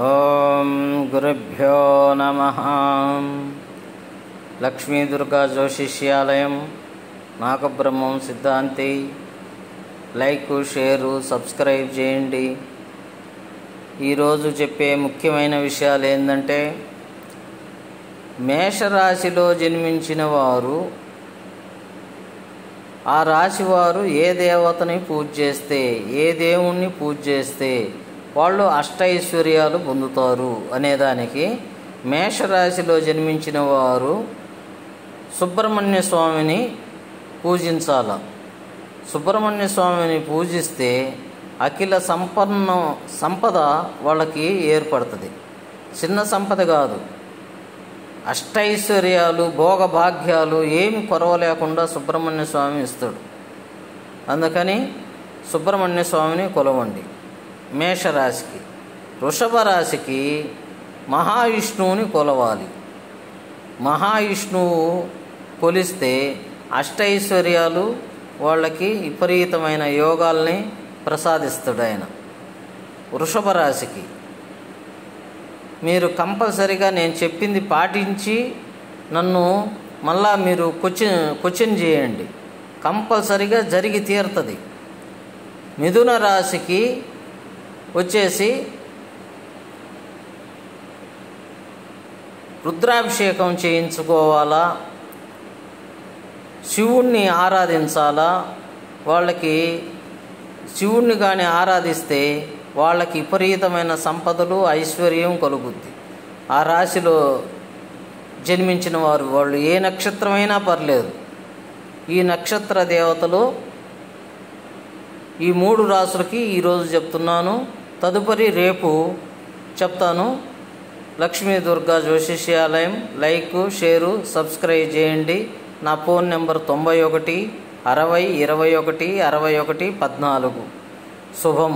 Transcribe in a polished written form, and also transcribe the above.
ఓం గురుభ్యో నమః. లక్ష్మీ దుర్గా జ్యోతిష్యాలయం, నాగబ్రహ్మం సిద్ధాంతి. లైక్, షేరు, సబ్స్క్రైబ్ చేయండి. ఈరోజు చెప్పే ముఖ్యమైన విషయాలు ఏంటంటే, మేషరాశిలో జన్మించిన వారు, ఆ రాశివారు ఏ దేవతని పూజ చేస్తే, ఏ దేవుణ్ణి పూజ చేస్తే వాళ్ళు అష్టైశ్వర్యాలు పొందుతారు అనేదానికి, మేషరాశిలో జన్మించిన వారు సుబ్రహ్మణ్య స్వామిని పూజించాల. సుబ్రహ్మణ్య స్వామిని పూజిస్తే అఖిల సంపద వాళ్ళకి ఏర్పడుతుంది. చిన్న సంపద కాదు, అష్టైశ్వర్యాలు, భోగభాగ్యాలు ఏమి కొరవ లేకుండా సుబ్రహ్మణ్య స్వామి ఇస్తాడు. అందుకని సుబ్రహ్మణ్య స్వామిని కొలవండి. మేషరాశికి. వృషభ రాశికి మహావిష్ణువుని కొలవాలి. మహావిష్ణువు కొలిస్తే అష్టైశ్వర్యాలు వాళ్ళకి విపరీతమైన యోగాల్ని ప్రసాదిస్తాడు ఆయన. వృషభ రాశికి మీరు కంపల్సరిగా నేను చెప్పింది పాటించి నన్ను మళ్ళా మీరు క్వశ్చన్ చేయండి, కంపల్సరిగా జరిగి తీరుతుంది. మిథున రాశికి వచ్చేసి రుద్రాభిషేకం చేయించుకోవాలా, శివుణ్ణి ఆరాధించాలా. వాళ్ళకి శివుణ్ణి కానీ ఆరాధిస్తే వాళ్ళకి విపరీతమైన సంపదలు, ఐశ్వర్యం కలుగుద్ది. ఆ రాశిలో జన్మించిన వారు, వాళ్ళు ఏ నక్షత్రమైనా పర్లేదు, ఈ నక్షత్ర దేవతలు ఈ 3 రాశులకి ఈరోజు చెప్తున్నాను. తదుపరి రేపు చెప్తాను. లక్ష్మీ దుర్గా జ్యోతిష్యాలయం. లైక్, షేరు, సబ్స్క్రైబ్ చేయండి. నా ఫోన్ నెంబర్ 91 60 21 61 14. శుభం.